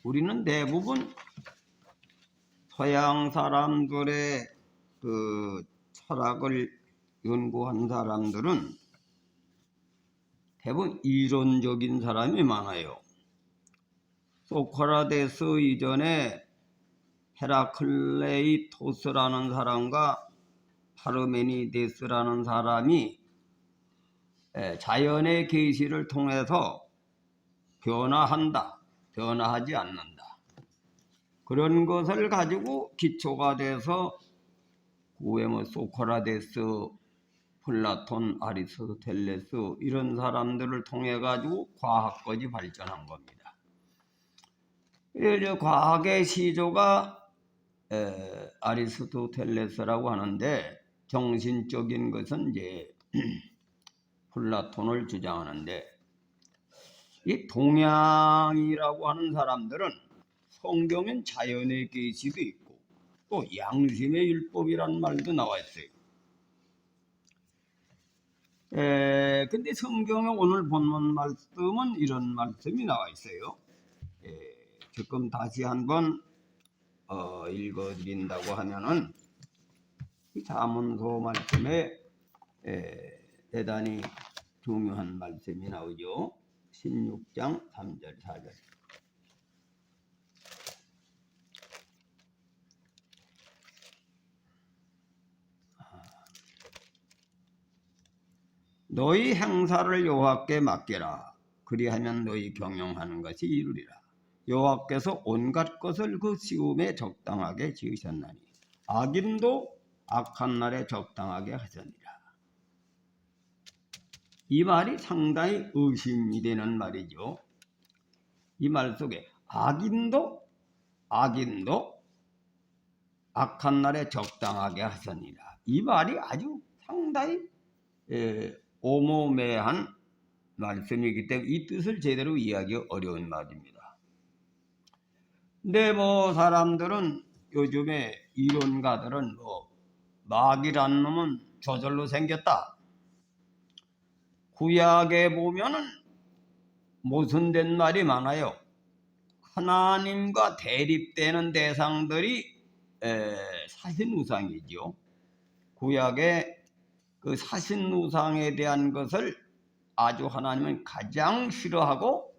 우리는 대부분 서양 사람들의 그 철학을 연구한 사람들은 대부분 이론적인 사람이 많아요. 소크라테스 이전에 헤라클레이토스라는 사람과 파르메니데스라는 사람이 자연의 계시를 통해서 변화한다, 변화하지 않는다, 그런 것을 가지고 기초가 돼서 후에 뭐 소크라테스, 플라톤, 아리스토텔레스 이런 사람들을 통해 가지고 과학까지 발전한 겁니다. 과학의 시조가 아리스토텔레스라고 하는데, 정신적인 것은 이제 플라톤을 주장하는데, 이 동양이라고 하는 사람들은 성경엔 자연의 계시도 있고 또 양심의 율법이라는 말도 나와 있어요. 근데 성경에 오늘 본문 말씀은 이런 말씀이 나와 있어요. 지금 다시 한번 읽어드린다고 하면은 이 잠언서 말씀에 대단히 중요한 말씀이 나오죠. 16장 3절 4절. 너희 행사를 여호와께 맡겨라. 그리하면 너희 경영하는 것이 이루리라. 여호와께서 온갖 것을 그 시음에 적당하게 지으셨나니 악인도 악한 날에 적당하게 하셨니라. 이 말이 상당히 의심이 되는 말이죠. 이 말 속에 악인도 악한 날에 적당하게 하셨니라. 이 말이 아주 상당히 오모매한 말씀이기 때문에 이 뜻을 제대로 이해하기 어려운 말입니다. 근데 뭐 사람들은 요즘에 이론가들은 마귀란 놈은 저절로 생겼다. 구약에 보면은 모순된 말이 많아요. 하나님과 대립되는 대상들이 사신우상이죠. 구약에 그 사신우상에 대한 것을 아주 하나님은 가장 싫어하고,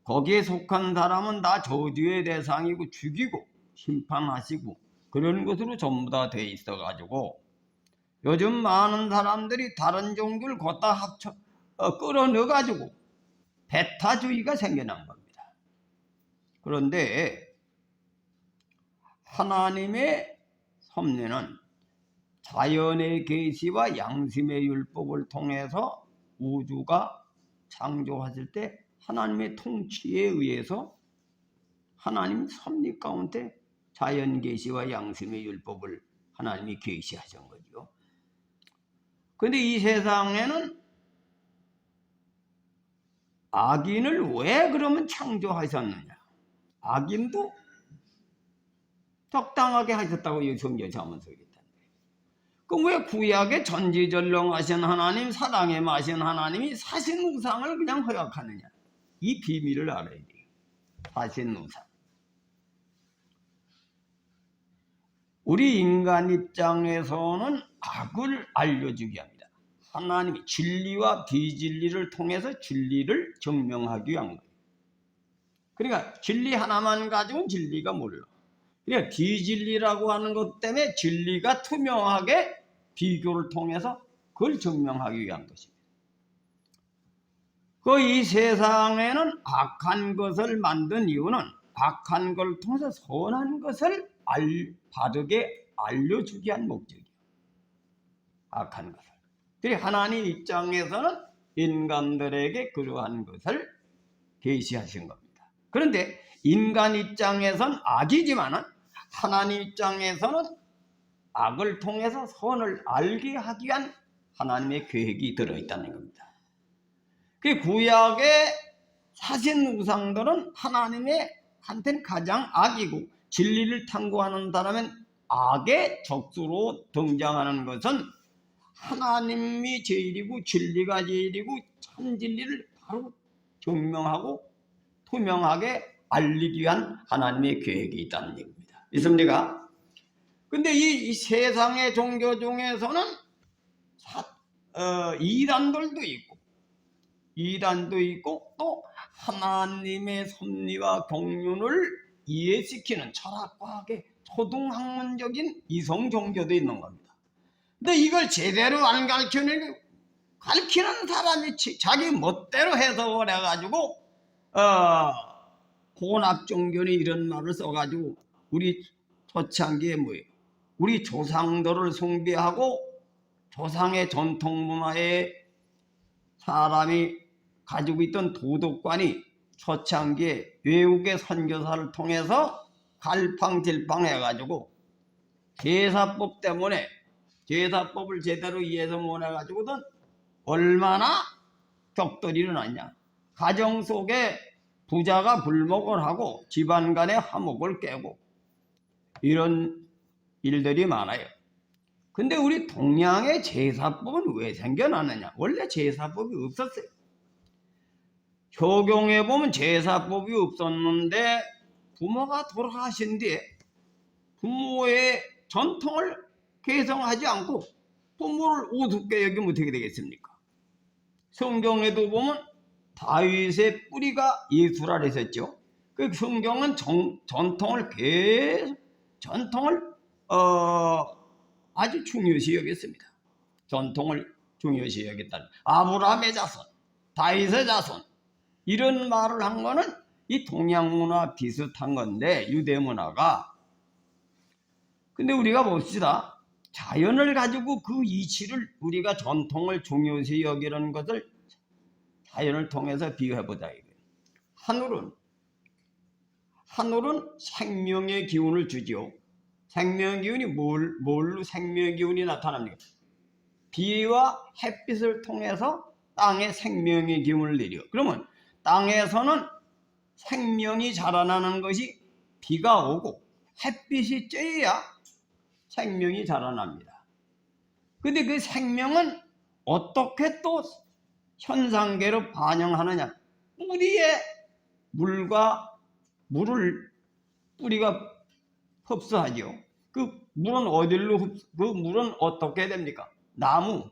거기에 속한 사람은 다 저주의 대상이고 죽이고 심판하시고 그런 것으로 전부 다 돼 있어 가지고 요즘 많은 사람들이 다른 종교를 걷다 끌어넣어 가지고 배타주의가 생겨난 겁니다. 그런데 하나님의 섭리는 자연의 계시와 양심의 율법을 통해서 우주가 창조하실 때 하나님의 통치에 의해서 하나님 섭리 가운데 자연 계시와 양심의 율법을 하나님이 계시하신 거죠. 그런데 이 세상에는 악인을 왜 그러면 창조하셨느냐? 악인도 적당하게 하셨다고 성경 잠언서에 있던데. 그럼 왜 구약의 전지전능하신 하나님, 사랑의 마신 하나님이 사신우상을 그냥 허락하느냐? 이 비밀을 알아야 돼요. 사신우상. 우리 인간 입장에서는 악을 알려주게 합니다. 하나님이 진리와 비진리를 통해서 진리를 증명하기 위한 거예요. 그러니까 진리 하나만 가지고는 진리가 몰라. 그러니까 비진리라고 하는 것 때문에 진리가 투명하게 비교를 통해서 그걸 증명하기 위한 것입니다. 이 세상에는 악한 것을 만든 이유는 악한 걸 통해서 선한 것을 바르게 알려주기 위한 목적이에요. 악한 것을. 그래서 하나님 입장에서는 인간들에게 그러한 것을 계시하신 겁니다. 그런데 인간 입장에서는 악이지만은 하나님 입장에서는 악을 통해서 선을 알게 하기 위한 하나님의 계획이 들어있다는 겁니다. 그 구약의 사신 우상들은 하나님한테는 가장 악이고, 진리를 탐구하는 사람은 악의 적수로 등장하는 것은 하나님이 제일이고 진리가 제일이고 참 진리를 바로 증명하고 투명하게 알리기 위한 하나님의 계획이 있다는 얘기입니다. 믿습니까? 근데 이 세상의 종교 중에서는 이단도 있고 또 하나님의 섭리와 경륜을 이해시키는 철학과학의 초등학문적인 이성 종교도 있는 겁니다. 근데 이걸 제대로 안 가르치는 사람이 자기 멋대로 해석을 해가지고 혼합종교니 이런 말을 써가지고 우리 초창기에 뭐예요? 우리 조상들을 숭배하고 조상의 전통문화에 사람이 가지고 있던 도덕관이 초창기에 외국의 선교사를 통해서 갈팡질팡해가지고 제사법 때문에 제사법을 제대로 이해해서 못해가지고는 얼마나 격돌이 일어났냐. 가정 속에 부자가 불목을 하고 집안 간의 화목을 깨고 이런 일들이 많아요. 근데 우리 동양의 제사법은 왜 생겨났느냐? 원래 제사법이 없었어요. 효경에 보면 제사법이 없었는데 부모가 돌아가신 뒤에 부모의 전통을 개성하지 않고 부모를 우습게 여기면 어떻게 되겠습니까? 성경에도 보면 다윗의 뿌리가 예수라 했었죠. 그 성경은 전통을 아주 중요시 여겼습니다. 전통을 중요시 여겼다. 아브라함의 자손, 다윗의 자손 이런 말을 한 거는 이 동양 문화 비슷한 건데 유대 문화가. 근데 우리가 봅시다. 자연을 가지고 그 이치를 우리가 전통을 중요시 여기는 것을 자연을 통해서 비유해보자. 하늘은 생명의 기운을 주지요. 생명의 기운이 뭘로 생명의 기운이 나타납니까? 비와 햇빛을 통해서 땅에 생명의 기운을 내려. 그러면 땅에서는 생명이 자라나는 것이 비가 오고 햇빛이 쬐야 생명이 자라납니다. 근데 그 생명은 어떻게 또 현상계로 반영하느냐? 뿌리에 물을 뿌리가 흡수하죠. 그 물은 어떻게 됩니까? 나무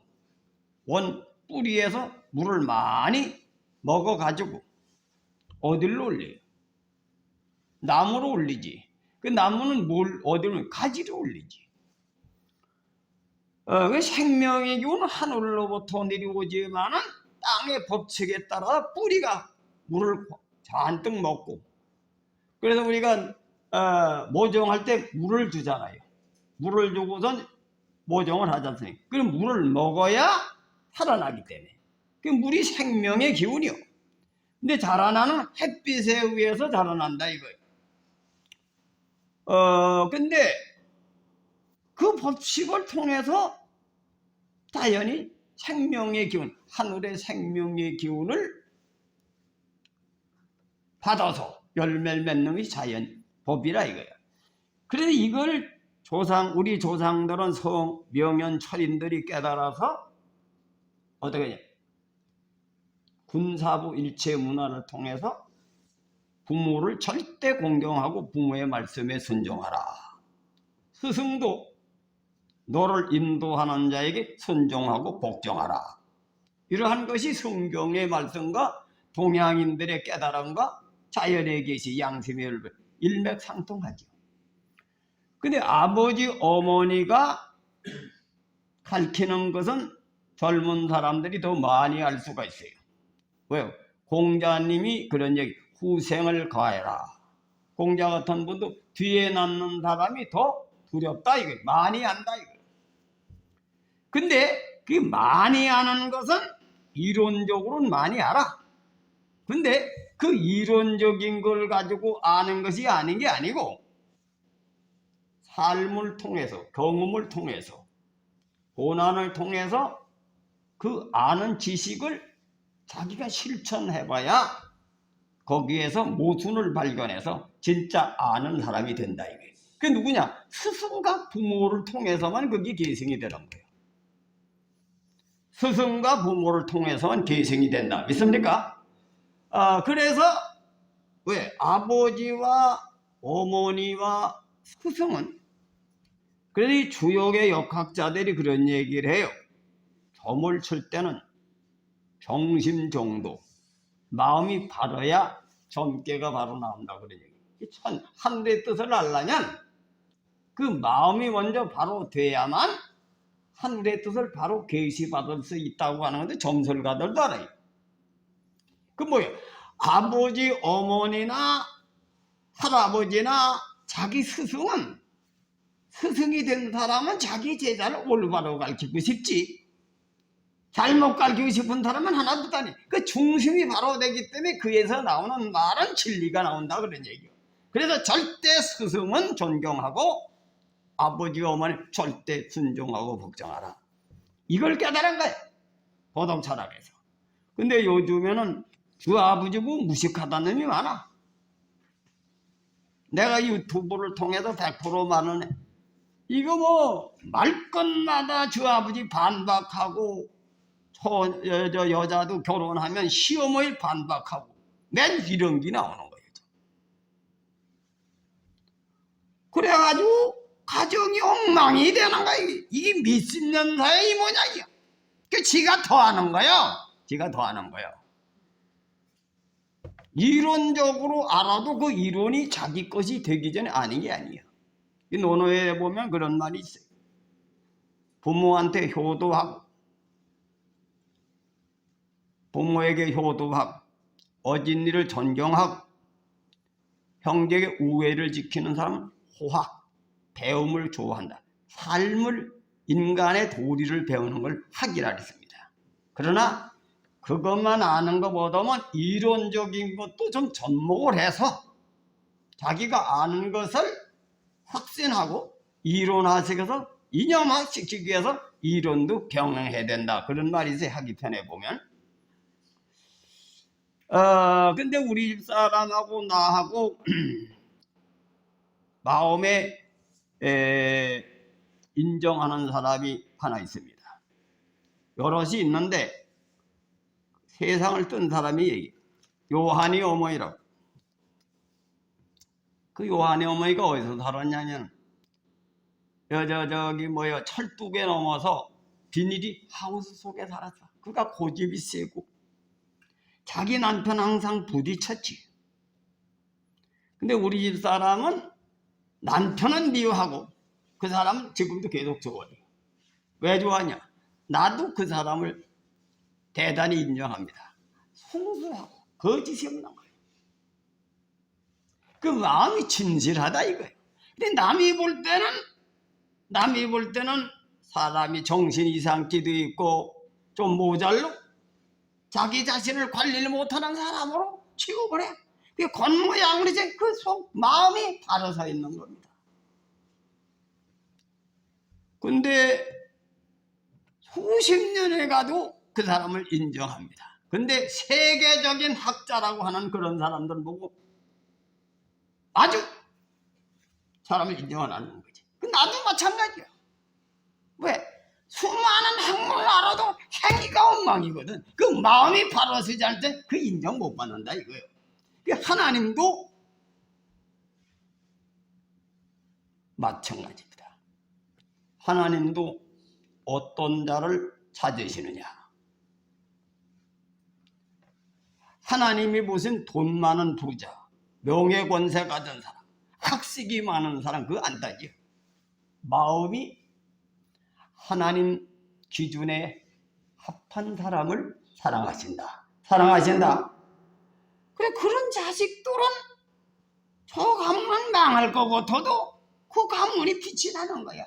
뿌리에서 물을 많이 먹어가지고 어디로 올려요? 나무로 올리지. 그 나무는 어디로? 가지로 올리지. 그 생명의 기운은 하늘로부터 내려오지만은 땅의 법칙에 따라 뿌리가 물을 잔뜩 먹고, 그래서 우리가 모종할 때 물을 주잖아요. 물을 주고선 모종을 하지 않습니까? 그럼 물을 먹어야 살아나기 때문에 그 물이 생명의 기운이요. 근데 자라나는 햇빛에 의해서 자라난다 이거예요. 근데 그 법칙을 통해서 자연이 생명의 기운, 하늘의 생명의 기운을 받아서 열매를 맺는 것이 자연 법이라 이거예요. 그래서 이걸 우리 조상들은 명연철인들이 깨달아서 어떻게 하냐? 군사부 일체 문화를 통해서 부모를 절대 공경하고 부모의 말씀에 순종하라. 스승도 너를 인도하는 자에게 순종하고 복종하라. 이러한 것이 성경의 말씀과 동양인들의 깨달음과 자연의 계시, 양심의 일맥상통하죠. 근데 아버지, 어머니가 가르치는 것은 젊은 사람들이 더 많이 알 수가 있어요. 왜요? 공자님이 그런 얘기, 후생을 가해라. 공자 같은 분도 뒤에 낳는 사람이 더 두렵다 이거예요. 많이 안다 이거예요. 근데 그 많이 아는 것은 이론적으로는 많이 알아. 근데 그 이론적인 걸 가지고 아는 것이 아닌 게 아니고 삶을 통해서, 경험을 통해서, 고난을 통해서 그 아는 지식을 자기가 실천해봐야 거기에서 모순을 발견해서 진짜 아는 사람이 된다 이게. 그게 누구냐? 스승과 부모를 통해서만 그게 계승이 되는 거예요. 스승과 부모를 통해서만 계승이 된다. 믿습니까? 그래서 왜? 아버지와 어머니와 스승은, 그래서 이 주역의 역학자들이 그런 얘기를 해요. 점을 칠 때는 정심 정도, 마음이 바라야 점괘가 바로 나온다 그런 얘기. 하늘의 뜻을 알려면 그 마음이 먼저 바로 돼야만 하늘의 뜻을 바로 계시받을 수 있다고 하는 건데, 점설가들도 알아요. 그 뭐예요? 아버지, 어머니나 할아버지나 자기 스승은, 스승이 된 사람은 자기 제자를 올바로 가르치고 싶지, 잘못 가르치고 싶은 사람은 하나도 아니. 그 중심이 바로 되기 때문에 그에서 나오는 말은 진리가 나온다 그런 얘기예요. 그래서 절대 스승은 존경하고 아버지 어머니 절대 순종하고 복종하라, 이걸 깨달은 거예요, 보통 철학에서. 근데 요즘에는 그 아버지고 무식하다는 놈이 많아. 내가 유튜브를 통해서 100% 많은, 이거 뭐 말끝마다 저 아버지 반박하고, 여자도 결혼하면 시어머니 반박하고, 맨 이런 게 나오는 거예요. 그래가지고 가정이 엉망이 되는 거예요. 이게 몇십 년 사이에 이 모양이야. 그 지가 더하는 거예요. 지가 더하는 거예요. 이론적으로 알아도 그 이론이 자기 것이 되기 전에 아는 게 아니에요. 이 논어에 보면 그런 말이 있어요. 부모한테 효도하고, 부모에게 효도하고, 어진이를 존경하고, 형제에게 우애를 지키는 사람은 호학, 배움을 좋아한다. 삶을, 인간의 도리를 배우는 걸 학이라 했습니다. 그러나 그것만 아는 것보다는 이론적인 것도 좀 접목을 해서 자기가 아는 것을 확신하고 이론화시켜서 이념화시키기 위해서 이론도 병행해야 된다, 그런 말이 있어요, 학위편에 보면. 근데 우리 집사람하고 나하고 마음에 인정하는 사람이 하나 있습니다. 여럿이 있는데 세상을 뜬 사람이 얘기해요. 요한이 어머니라고. 그 요한이 어머니가 어디서 살았냐면 저기 뭐야, 철뚝에 넘어서 비닐이 하우스 속에 살았어. 그가 고집이 세고 자기 남편 항상 부딪혔지. 근데 우리 집 사람은 남편은 미워하고 그 사람은 지금도 계속 좋아해. 왜 좋아하냐? 나도 그 사람을 대단히 인정합니다. 순수하고 거짓이 없는 거예요. 그 마음이 진실하다 이거예요. 근데 남이 볼 때는 사람이 정신 이상기도 있고 좀 모자르고 자기 자신을 관리를 못하는 사람으로 취급을 해. 그 겉모양으로 이제 그 속 마음이 바로서 있는 겁니다. 근데 수십 년에 가도 그 사람을 인정합니다. 근데 세계적인 학자라고 하는 그런 사람들 보고 아주 사람을 인정 안 하는 거지. 나도 마찬가지야. 왜? 수많은 학문을 알아도 행위가 엉망이거든. 그 마음이 바로 서지 않을 때 그 인정 못 받는다 이거예요. 하나님도 마찬가지입니다. 하나님도 어떤 자를 찾으시느냐. 하나님이 무슨 돈 많은 부자, 명예 권세 가진 사람, 학식이 많은 사람 그거 안 따지요. 마음이 하나님 기준에 합한 사람을 사랑하신다. 그래, 그런 자식들은 저 가문은 망할 것 같아도 그 가문이 빛이 나는 거야.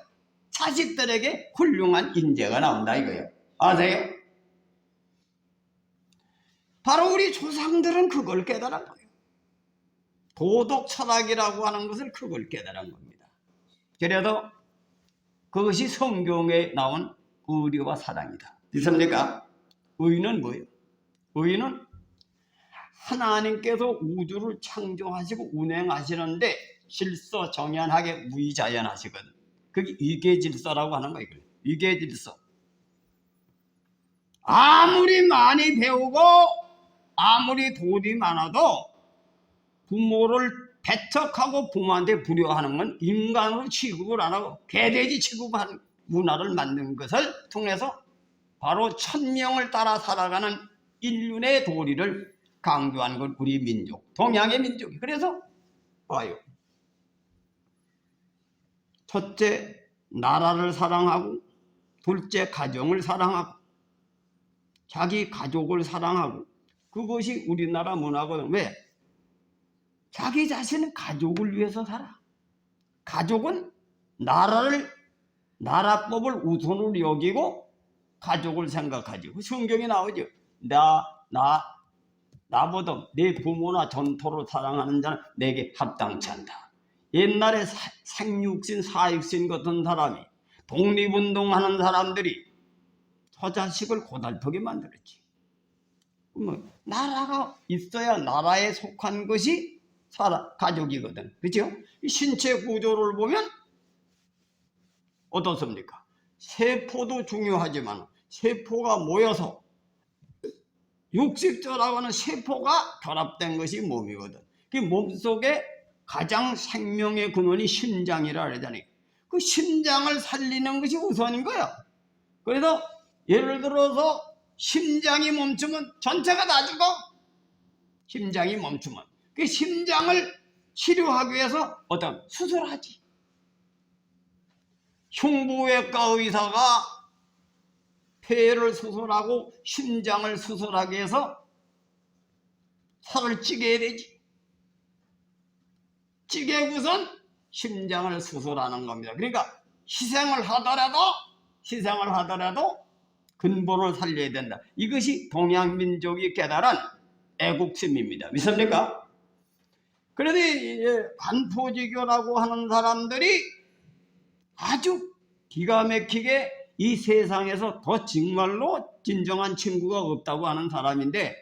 자식들에게 훌륭한 인재가 나온다 이거예요. 아세요? 바로 우리 조상들은 그걸 깨달은 거예요. 도덕 철학이라고 하는 것을 그걸 깨달은 겁니다. 그래도 그것이 성경에 나온 의리와 사랑이다. 믿습니까? 의는 뭐예요? 의는 하나님께서 우주를 창조하시고 운행하시는데 질서정연하게 무의자연하시거든. 그게 위계질서라고 하는 거예요. 위계질서. 아무리 많이 배우고 아무리 돈이 많아도 부모를 배척하고 부모한테 불효하는 건 인간으로 취급을 안 하고 개돼지 취급하는 문화를 만든 것을 통해서 바로 천명을 따라 살아가는 인륜의 도리를 강조한 건 우리 민족, 동양의 민족이. 그래서 봐요. 첫째, 나라를 사랑하고, 둘째, 가정을 사랑하고, 자기 가족을 사랑하고. 그것이 우리나라 문화거든. 왜? 자기 자신은 가족을 위해서 살아. 가족은 나라법을 우선으로 여기고 가족을 생각하지. 성경에 나오죠. 나보다 내 부모나 전토를 사랑하는 자는 내게 합당치 않다. 옛날에 생육신, 사육신 같은 사람이 독립운동하는 사람들이 저 자식을 고달프게 만들었지. 나라가 있어야 나라에 속한 것이 가족이거든. 그렇죠? 신체 구조를 보면 어떻습니까? 세포도 중요하지만 세포가 모여서 육식조라고 하는 세포가 결합된 것이 몸이거든. 그 몸속에 가장 생명의 근원이 심장이라 그러잖아요. 그 심장을 살리는 것이 우선인 거야. 그래서 예를 들어서 심장이 멈추면 전체가 다 죽어. 심장이 멈추면. 그 심장을 치료하기 위해서 어떤 수술하지. 흉부외과 의사가 폐를 수술하고 심장을 수술하기 위해서 살을 찌게 해야 되지. 찌개고선 심장을 수술하는 겁니다. 그러니까 희생을 하더라도 근본을 살려야 된다. 이것이 동양민족이 깨달은 애국심입니다. 믿습니까? 그런데 반포지교라고 하는 사람들이 아주 기가 막히게 이 세상에서 더 정말로 진정한 친구가 없다고 하는 사람인데,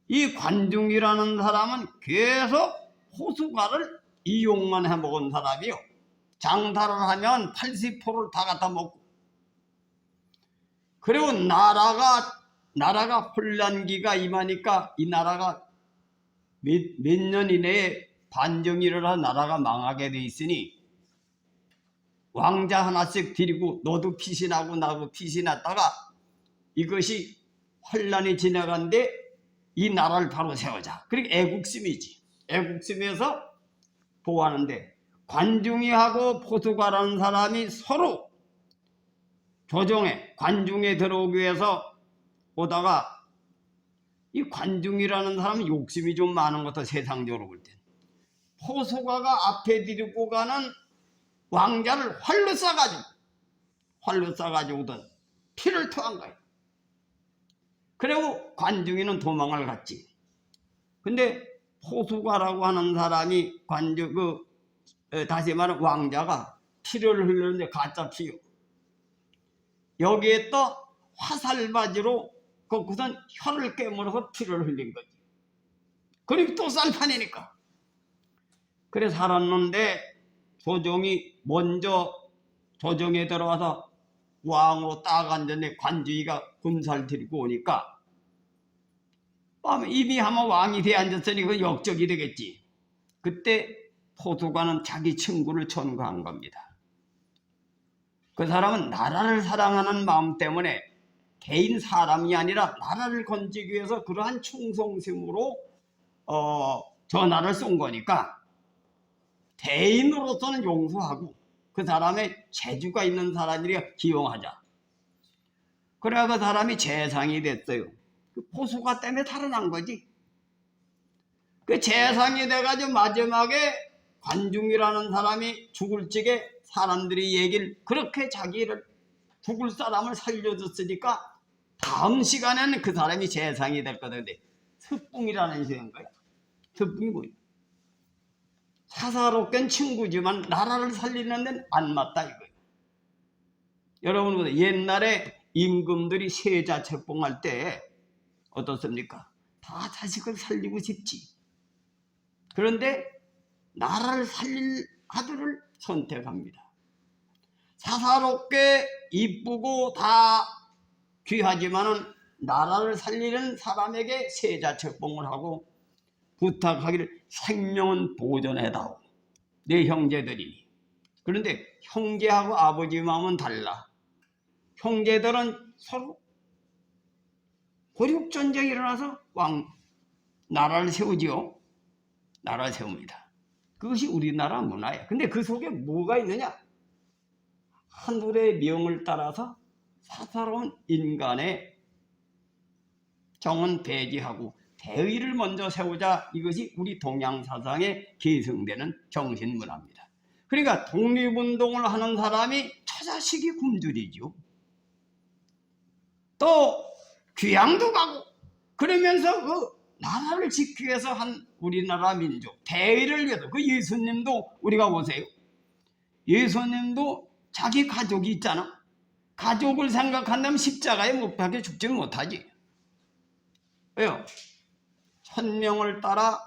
이 관중이라는 사람은 계속 호수가를 이용만 해먹은 사람이요. 장사를 하면 80%를 다 갖다 먹고, 그리고 나라가 혼란기가 임하니까 이 나라가 몇 년 이내에 반정일을 한 나라가 망하게 돼 있으니 왕자 하나씩 데리고 너도 피신하고 나도 피신했다가 이것이 혼란이 지나간데 이 나라를 바로 세우자. 그러니까 애국심이지. 애국심에서 보호하는데, 관중이하고 포수가라는 사람이 서로 관중에 들어오기 위해서 오다가, 이 관중이라는 사람은 욕심이 좀 많은 것 같아. 세상적으로 볼 때 포수가가 앞에 데리고 가는 왕자를 활로 쏴가지고든 피를 토한 거예요. 그리고 관중이는 도망을 갔지. 근데 포수가라고 하는 사람이 다시 말하면 왕자가 피를 흘리는데 가짜 피요. 여기에 또 화살바지로 그것은 혀를 깨물어서 피를 흘린 거지. 그리고 또 쌀판이니까. 그래 살았는데 조정이 먼저 조정에 들어와서 왕으로 딱 앉았는데 관주의가 군사를 데리고 오니까 이미 한번 왕이 돼 앉았으니 그 역적이 되겠지. 그때 포수가는 자기 친구를 천거한 겁니다. 그 사람은 나라를 사랑하는 마음 때문에 개인 사람이 아니라 나라를 건지기 위해서 그러한 충성심으로 전하를 쏜 거니까 대인으로서는 용서하고 그 사람의 재주가 있는 사람이라 기용하자. 그래야 그 사람이 재상이 됐어요. 그 포수가 때문에 살아난 거지. 그 재상이 돼가지고 마지막에 관중이라는 사람이 죽을 적에 사람들이 얘기를 그렇게 자기를 죽을 사람을 살려줬으니까 다음 시간에는 그 사람이 재상이 될 거다. 근데 특붕이라는 식인 거야. 특붕이 뭐야? 사사롭게는 친구지만 나라를 살리는 데는 안 맞다 이거예요. 여러분 옛날에 임금들이 세자 책봉할 때 어떻습니까? 다 자식을 살리고 싶지. 그런데 나라를 살릴 아들을 선택합니다. 사사롭게 이쁘고 다 귀하지만은 나라를 살리는 사람에게 세자 책봉을 하고 부탁하기를 생명은 보존해다오. 내 형제들이니. 그런데 형제하고 아버지 마음은 달라. 형제들은 서로 고륙전쟁이 일어나서 나라를 세우지요. 나라를 세웁니다. 그것이 우리나라 문화예요. 근데 그 속에 뭐가 있느냐? 하늘의 명을 따라서 사사로운 인간의 정은 배제하고 대의를 먼저 세우자. 이것이 우리 동양 사상에 계승되는 정신 문화입니다. 그러니까 독립운동을 하는 사람이 처자식이 굶주리죠. 또 귀양도 가고 그러면서 그 나라를 지키기 위해서 한 우리나라 민족 대의를 위해서 그 예수님도 우리가 보세요. 예수님도 자기 가족이 있잖아. 가족을 생각한다면 십자가에 못 박혀 죽지 못하지. 왜요? 천명을 따라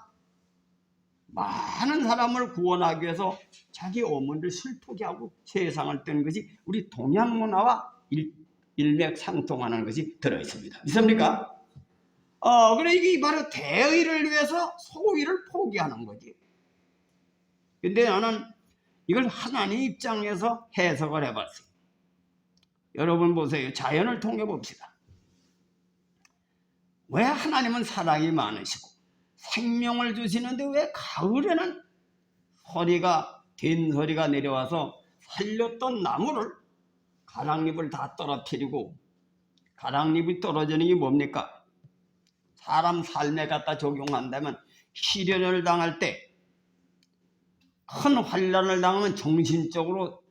많은 사람을 구원하기 위해서 자기 어머니를 슬프게 하고 세상을 뜬 것이 우리 동양 문화와 일맥상통하는 것이 들어있습니다. 믿습니까? 그래 이게 바로 대의를 위해서 소위를 포기하는 거지. 근데 나는 이걸 하나님 입장에서 해석을 해봤어요. 여러분 보세요. 자연을 통해 봅시다. 왜 하나님은 사랑이 많으시고 생명을 주시는데 왜 가을에는 된소리가 내려와서 살렸던 나무를 가랑잎을 다 떨어뜨리고, 가랑잎이 떨어지는 게 뭡니까? 사람 삶에 갖다 적용한다면 시련을 당할 때, 큰 환난을 당하면 정신적으로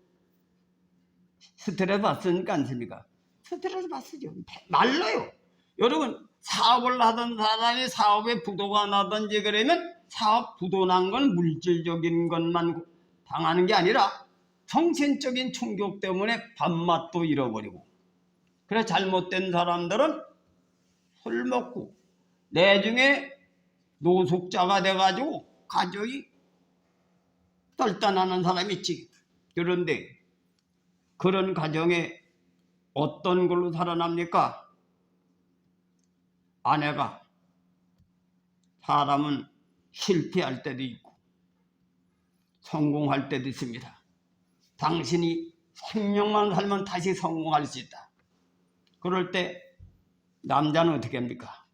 스트레스 받습니까? 않습니까? 스트레스 받으죠. 말라요. 여러분, 사업을 하던 사람이 사업에 부도가 나든지 그러면 사업 부도 난 건 물질적인 것만 당하는 게 아니라 정신적인 충격 때문에 밥맛도 잃어버리고, 그래서 잘못된 사람들은 술 먹고 나중에 노숙자가 돼가지고 가족이 떨떠나는 사람이 있지. 그런데 그런 가정에 어떤 걸로 살아납니까? 아내가, 사람은 실패할 때도 있고 성공할 때도 있습니다. 당신이 생명만 살면 다시 성공할 수 있다. 그럴 때 남자는 어떻게 합니까?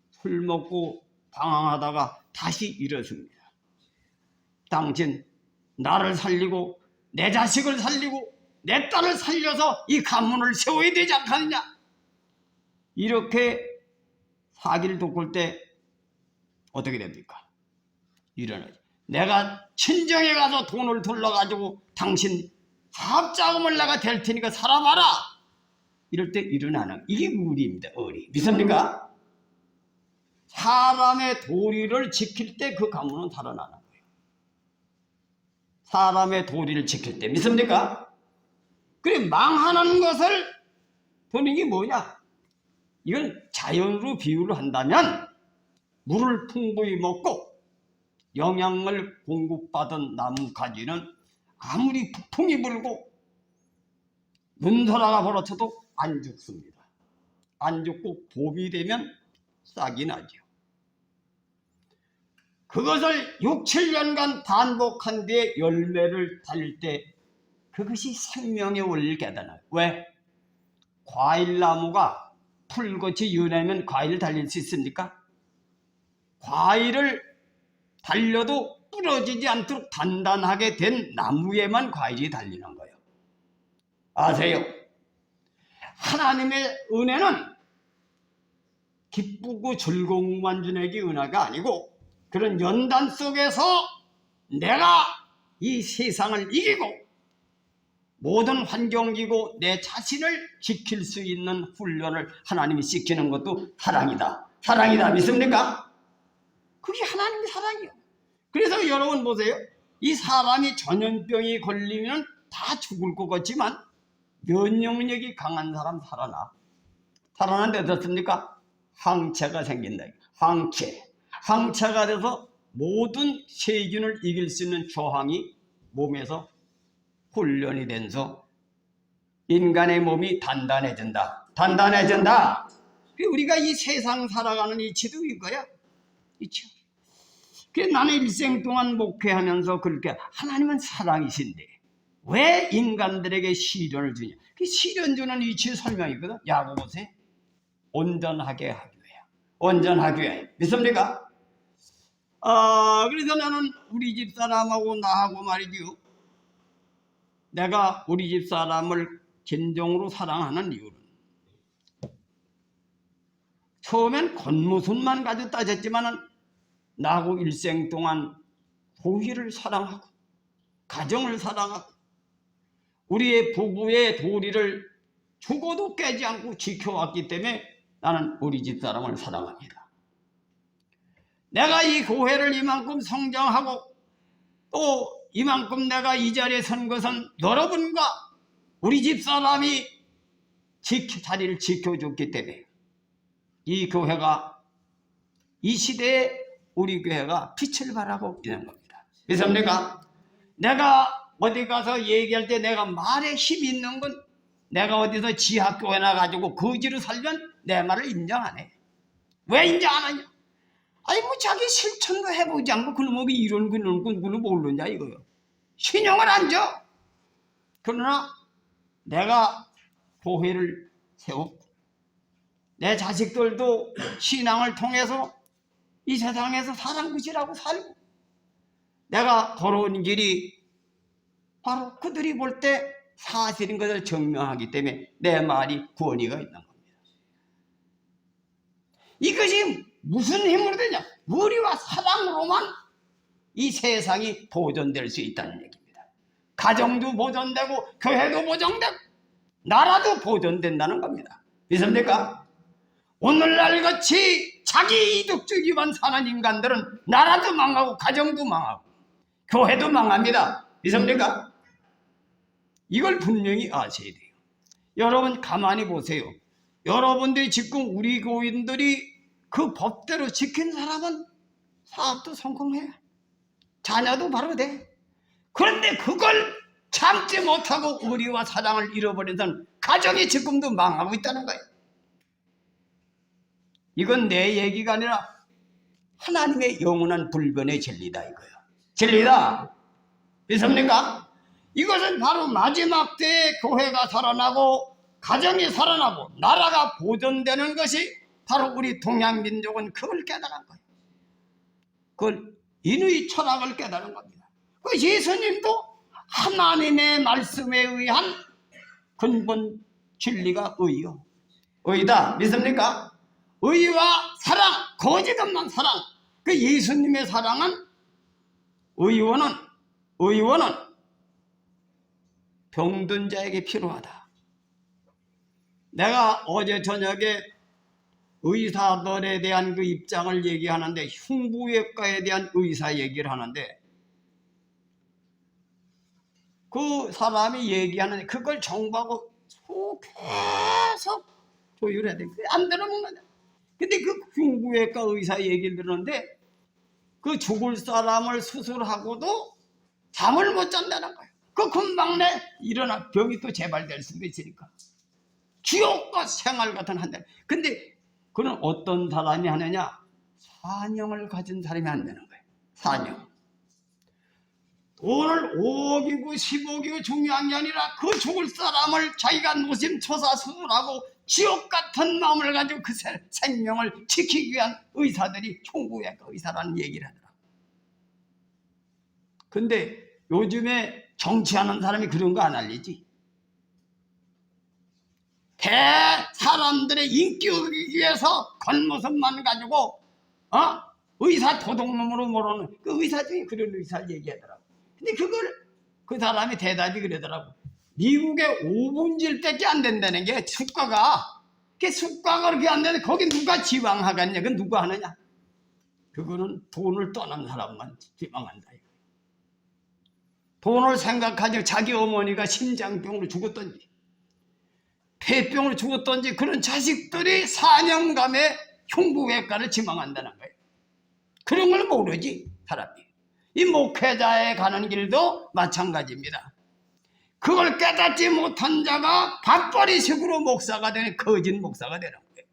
술 먹고 방황하다가 다시 일어섭니다. 당신 나를 살리고 내 자식을 살리고 내 딸을 살려서 이 가문을 세워야 되지 않겠느냐? 이렇게 사기를 돋굴 때 어떻게 됩니까? 일어나죠. 내가 친정에 가서 돈을 둘러가지고 당신 사업자금을 내가 댈 테니까 살아봐라. 이럴 때 일어나는, 이게 의리입니다. 의리. 믿습니까? 사람의 도리를 지킬 때 그 가문은 살아나는 거예요. 사람의 도리를 지킬 때. 믿습니까? 그래, 망하는 것을 보는 게 뭐냐? 이건 자연으로 비유를 한다면 물을 풍부히 먹고 영양을 공급받은 나무 가지는 아무리 북풍이 불고 눈설아가 벌어져도 안 죽습니다. 안 죽고 봄이 되면 싹이 나죠. 그것을 6, 7년간 반복한 뒤에 열매를 달릴 때 그것이 생명의 원리를 깨달아요. 왜? 과일나무가 풀꽃이 연하면 과일을 달릴 수 있습니까? 과일을 달려도 부러지지 않도록 단단하게 된 나무에만 과일이 달리는 거예요. 아세요? 하나님의 은혜는 기쁘고 즐거움만 주는 게 은혜가 아니고, 그런 연단 속에서 내가 이 세상을 이기고 모든 환경이고 내 자신을 지킬 수 있는 훈련을 하나님이 시키는 것도 사랑이다. 사랑이다. 믿습니까? 그게 하나님의 사랑이에요. 그래서 여러분 보세요. 이 사람이 전염병이 걸리면 다 죽을 것 같지만 면역력이 강한 사람 살아나는데 어떻습니까? 항체가 생긴다. 항체가 돼서 모든 세균을 이길 수 있는 저항이 몸에서 훈련이 돼서 인간의 몸이 단단해진다. 우리가 이 세상 살아가는 이치도 이거야. 이치. 그래서 나는 일생 동안 목회하면서 그렇게 하나님은 사랑이신데 왜 인간들에게 시련을 주냐? 그 시련 주는 위치의 설명이거든. 야고보서에 온전하게 하기 위해. 온전하기 위해. 믿습니까? 그래서 나는 우리 집 사람하고 나하고 말이죠. 내가 우리 집 사람을 진정으로 사랑하는 이유는 처음엔 겉모습만 가지고 따졌지만은 나하고 일생 동안 고의를 사랑하고 가정을 사랑하고 우리의 부부의 도리를 죽어도 깨지 않고 지켜왔기 때문에 나는 우리 집 사람을 사랑합니다. 내가 이 교회를 이만큼 성장하고 또 이만큼 내가 이 자리에 선 것은 여러분과 우리 집 사람이 자리를 지켜줬기 때문에 이 교회가 이 시대에 우리 교회가 빛을 발하고 있는 겁니다. 믿습니까? 내가 어디 가서 얘기할 때 내가 말에 힘이 있는 건 내가 어디서 지하교회 나가지고 거지로 살면 내 말을 인정 안 해. 왜 인정 안 하냐? 아니 뭐 자기 실천도 해보지 않고 그놈이 이런 그놈을 모르냐 이거요. 신용을 안 줘. 그러나 내가 교회를 세웠고 내 자식들도 신앙을 통해서 이 세상에서 사랑굿이라고 살고 내가 걸어온 길이 바로 그들이 볼 때 사실인 것을 증명하기 때문에 내 말이 권위가 있는 겁니다. 이것이 무슨 힘으로 되냐? 우리와 사랑으로만 이 세상이 보존될 수 있다는 얘기입니다. 가정도 보존되고 교회도 보존되고 나라도 보존된다는 겁니다. 믿습니까? 오늘날 같이 자기 이득주의만 사는 인간들은 나라도 망하고 가정도 망하고 교회도 망합니다. 믿습니까? 이걸 분명히 아셔야 돼요. 여러분 가만히 보세요. 여러분들이 지금 우리 교인들이 그 법대로 지킨 사람은 사업도 성공해. 자녀도 바로 돼. 그런데 그걸 참지 못하고 우리와 사랑을 잃어버린 사람 가정이 지금도 망하고 있다는 거예요. 이건 내 얘기가 아니라 하나님의 영원한 불변의 진리다 이거예요. 진리다. 믿습니까? 이것은 바로 마지막 때에 교회가 살아나고 가정이 살아나고 나라가 보존되는 것이 바로 우리 동양민족은 그걸 깨달은 거예요. 그걸 인의 철학을 깨달은 겁니다. 그 예수님도 하나님의 말씀에 의한 근본 진리가 의요. 의다. 믿습니까? 의와 사랑, 거짓 없는 사랑. 그 예수님의 사랑은 의원은 병든 자에게 필요하다. 내가 어제 저녁에 의사들에 대한 그 입장을 얘기하는데 흉부외과에 대한 의사 얘기를 하는데 그 사람이 얘기하는데 그걸 정부하고 계속 조율해야 돼. 안 들어먹는다. 근데 그 흉부외과 의사 얘기를 들었는데 그 죽을 사람을 수술하고도 잠을 못 잔다는 거예요. 그 금방 일어나 병이 또 재발될 수도 있으니까 지옥과 생활 같은 한데 근데 그는 어떤 사람이 하느냐? 사명을 가진 사람이 안 되는 거예요. 사명. 돈을 5억이고 10억이고 중요한 게 아니라 그 죽을 사람을 자기가 노심초사 수술하고 지옥 같은 마음을 가지고 그 생명을 지키기 위한 의사들이 흉부외과 의사라는 얘기를 하더라고요. 근데 요즘에 정치하는 사람이 그런 거 안 알리지. 사람들의 인기 얻기 위해서 겉모습만 가지고 의사 도둑놈으로 모르는 그 의사 중에 그런 의사를 얘기하더라고. 근데 그걸 그 사람이 대답이 그러더라고. 미국에 5분질밖에 안 된다는 게 수가가. 그 수가가 그렇게 안 되는데 거기 누가 지방하겠냐? 그건 누가 하느냐? 그거는 돈을 떠난 사람만 지방한다. 돈을 생각하지 자기 어머니가 심장병으로 죽었던지 폐병으로 죽었던지 그런 자식들이 4년간의 흉부외과를 지망한다는 거예요. 그런 걸 모르지 사람이. 이 목회자에 가는 길도 마찬가지입니다. 그걸 깨닫지 못한 자가 밥벌이식으로 목사가 되는 거짓 목사가 되는 거예요.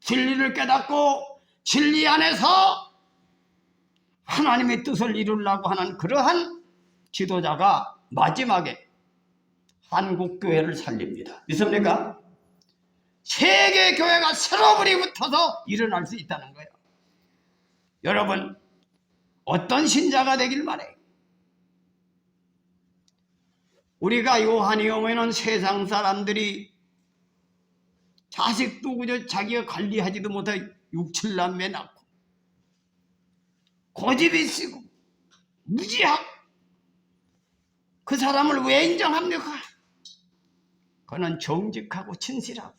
진리를 깨닫고 진리 안에서 하나님의 뜻을 이루려고 하는 그러한 지도자가 마지막에 한국교회를 살립니다. 믿습니까? 세계 교회가 새로불이 붙어서 일어날 수 있다는 거예요. 여러분, 어떤 신자가 되길 바래요? 우리가 요한이 오면은 세상 사람들이 자식도 그저 자기가 관리하지도 못하고 6, 7남매 낳고 고집이 쓰고 무지하고 그 사람을 왜 인정합니까? 그는 정직하고 진실하고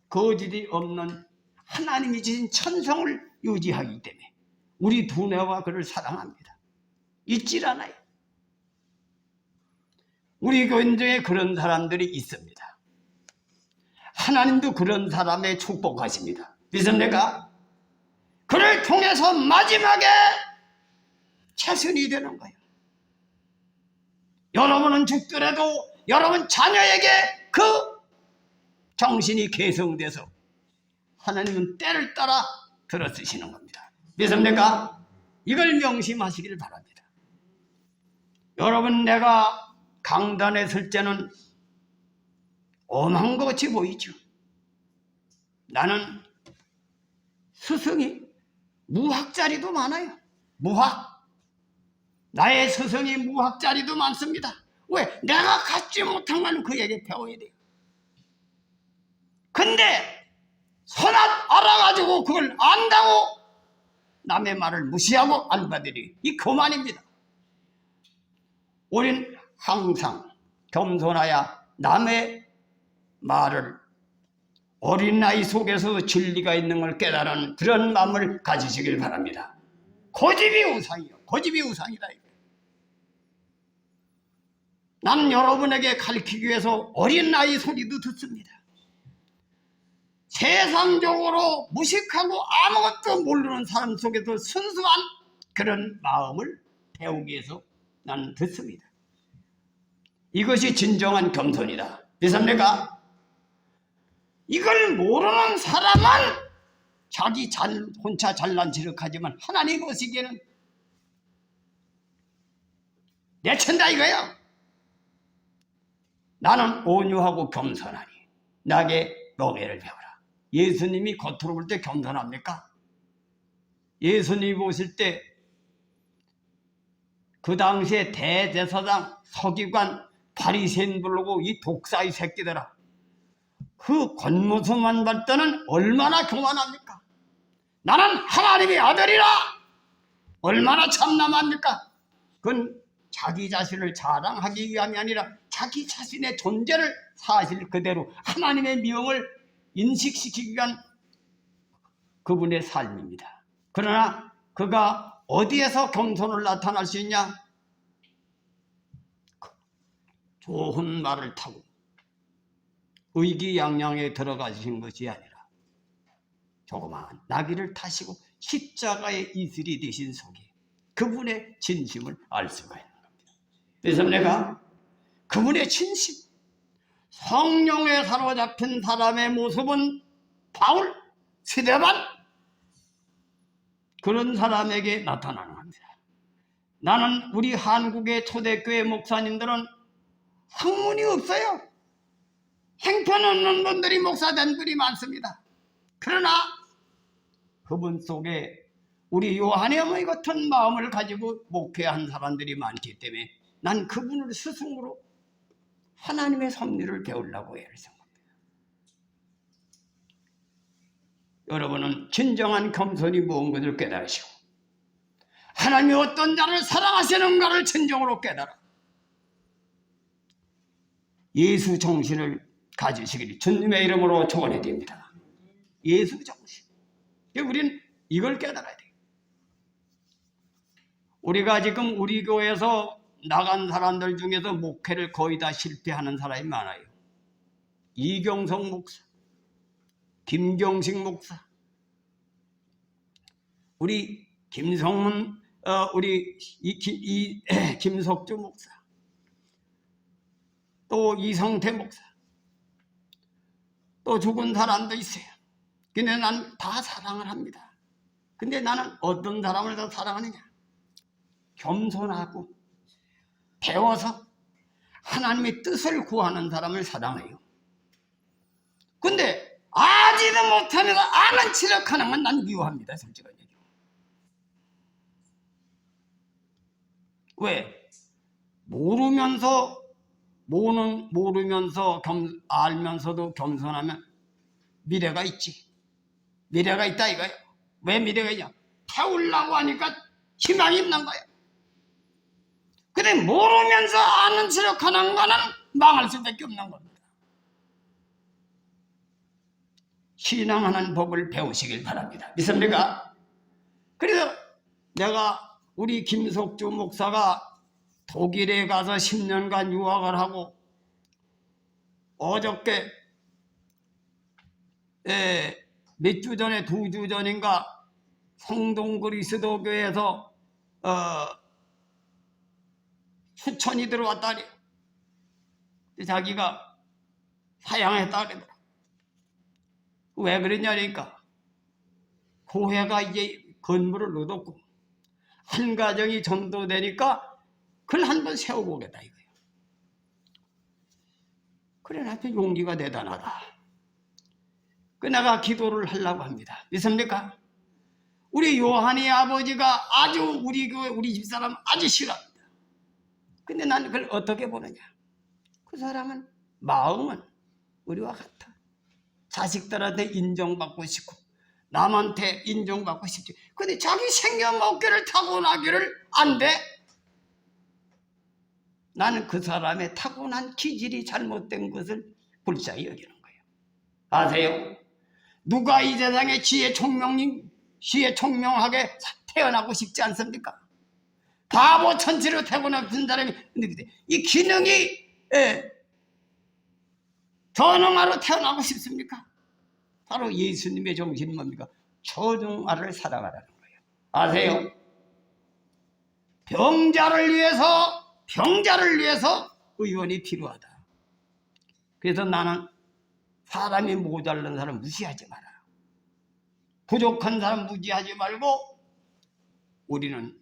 거짓이 없는 하나님이 주신 천성을 유지하기 때문에 우리 두뇌와 그를 사랑합니다. 잊질 않아요. 우리 교인 중에 그런 사람들이 있습니다. 하나님도 그런 사람에 축복하십니다. 믿습니까? 그를 통해서 마지막에 최선이 되는 거예요. 여러분은 죽더라도 여러분 자녀에게 그 정신이 계승돼서 하나님은 때를 따라 들어쓰시는 겁니다. 믿습니까? 이걸 명심하시길 바랍니다. 여러분, 내가 강단에 설 때는 엄한 것 같이 보이죠. 나는 스승이 무학자리도 많아요. 무학. 나의 스승이 무학자리도 많습니다. 왜? 내가 갖지 못한 건 그에게 배워야 돼요. 근데 선악 알아가지고 그걸 안다고 남의 말을 무시하고 안 받으리. 이 그만입니다. 우린 항상 겸손하여 남의 말을 어린 나이 속에서 진리가 있는 걸 깨달은 그런 마음을 가지시길 바랍니다. 고집이 우상이요. 고집이 우상이다. 나는 여러분에게 가르치기 위해서 어린 나이 소리도 듣습니다. 세상적으로 무식하고 아무것도 모르는 사람 속에서 순수한 그런 마음을 배우기 위해서 나는 듣습니다. 이것이 진정한 겸손이다. 믿습니까? 이걸 모르는 사람은 자기 혼자 잘난 지력하지만 하나님 보시기에는 내친다 이거야. 나는 온유하고 겸손하니 나에게 명예를 배워라. 예수님이 겉으로 볼 때 겸손합니까? 예수님이 보실 때 그 당시에 대제사장, 서기관, 바리새인 부르고 이 독사의 새끼들아, 그 겉모습만 볼 때는 얼마나 교만합니까? 나는 하나님의 아들이라 얼마나 참남합니까? 그건 자기 자신을 자랑하기 위함이 아니라 자기 자신의 존재를 사실 그대로 하나님의 명을 인식시키기 위한 그분의 삶입니다. 그러나 그가 어디에서 겸손을 나타날 수 있냐? 좋은 말을 타고 의기양양에 들어가신 것이 아니라 조그마한 나귀를 타시고 십자가의 이슬이 되신 속에 그분의 진심을 알 수가 있는 겁니다. 그래서 내가 그분의 진심, 성령에 사로잡힌 사람의 모습은 바울, 스데반 그런 사람에게 나타나는 겁니다. 나는 우리 한국의 초대교회 목사님들은 학문이 없어요. 행편없는 분들이 목사된 분이 많습니다. 그러나 그분 속에 우리 요한의 어머니 같은 마음을 가지고 목회한 사람들이 많기 때문에 난 그분을 스승으로 하나님의 섭리를 배우려고 애를 쓴 겁니다. 여러분은 진정한 겸손이 무엇인가를 깨달으시고 하나님이 어떤 자를 사랑하시는가를 진정으로 깨달아 예수 정신을 가지시기를 주님의 이름으로 축원해 드립니다. 예수 정신. 우리는 이걸 깨달아야 돼요. 우리가 지금 우리 교회에서 나간 사람들 중에서 목회를 거의 다 실패하는 사람이 많아요. 이경성 목사, 김경식 목사, 우리 김성문, 우리 김석주 목사, 또 이성태 목사, 또 죽은 사람도 있어요. 근데 난 다 사랑을 합니다. 근데 나는 어떤 사람을 더 사랑하느냐? 겸손하고 배워서 하나님의 뜻을 구하는 사람을 사랑해요. 근데 아지도 못하면서 아는 척하는 건 난 미워합니다. 솔직한 얘기. 왜? 모르면서 알면서도 겸손하면 미래가 있지. 미래가 있다 이거야. 왜 미래가 있냐? 태우려고 하니까 희망이 있는 거야. 근데 모르면서 아는 척하는 거는 망할 수밖에 없는 겁니다. 신앙하는 법을 배우시길 바랍니다. 믿습니까? 그래서 내가 우리 김석주 목사가 독일에 가서 10년간 유학을 하고 어저께 몇 주 전에 2주 전인가 성동 그리스도교에서 추천이 들어왔다니 자기가 사양했다 그러더라. 왜 그러냐니까 교회가 이제 건물을 얻었고 한 가정이 전도되니까 그걸 한번 세워보겠다 이거예요. 그래 나한테 용기가 대단하다. 그 내가 기도를 하려고 합니다. 믿습니까? 우리 요한의 아버지가 아주 우리 집사람 아주 싫어합니다. 근데 나는 그걸 어떻게 보느냐? 그 사람은 마음은 우리와 같아. 자식들한테 인정받고 싶고 남한테 인정받고 싶지. 근데 자기 생년목계를 타고나기를 안 돼? 나는 그 사람의 타고난 기질이 잘못된 것을 불쌍히 여기는 거예요. 아세요? 누가 이 세상에 지혜 총명하게 태어나고 싶지 않습니까? 바보 천치로 태어난 사람이 근데 이 기능이 전응아로 태어나고 싶습니까? 바로 예수님의 정신이 뭡니까? 전응아를 사랑하라는 거예요. 아세요? 병자를 위해서 의원이 필요하다. 그래서 나는 사람이 모자란 사람 무시하지 마라. 부족한 사람 무시하지 말고 우리는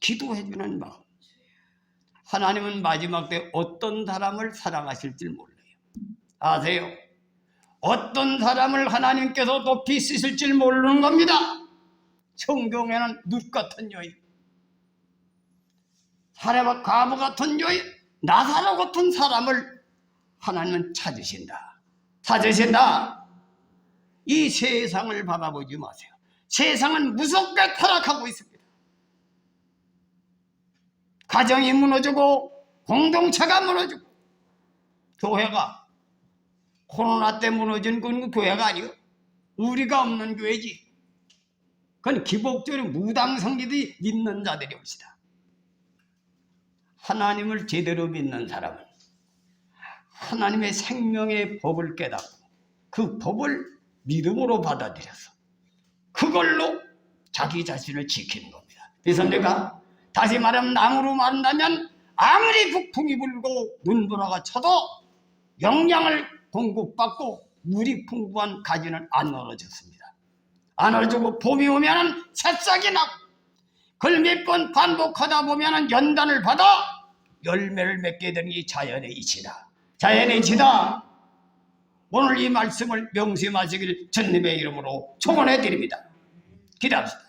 기도해주는 마음. 하나님은 마지막 때 어떤 사람을 사랑하실지 몰라요. 아세요? 어떤 사람을 하나님께서 높이 쓰실지 모르는 겁니다. 성경에는 룻 같은 여인, 사레와 과부 같은 여인, 나사로 같은 사람을 하나님은 찾으신다. 이 세상을 바라보지 마세요. 세상은 무섭게 타락하고 있습니다. 가정이 무너지고 공동체가 무너지고 교회가 코로나 때 무너진 건 교회가 아니에요. 우리가 없는 교회지. 그건 기복적으로 무당성리들이 믿는 자들이 옵시다. 하나님을 제대로 믿는 사람은 하나님의 생명의 법을 깨닫고 그 법을 믿음으로 받아들여서 그걸로 자기 자신을 지키는 겁니다. 믿습니까? 다시 말하면 나무로 말한다면 아무리 북풍이 불고 눈보라가 쳐도 영양을 공급받고 물이 풍부한 가지는 안 얼어졌습니다. 안 얼어지고 봄이 오면 새싹이 나고 그걸 몇 번 반복하다 보면 연단을 받아 열매를 맺게 되는 게 자연의 이치다. 자연의 이치다. 오늘 이 말씀을 명심하시길 주님의 이름으로 축원해 드립니다. 기도합시다.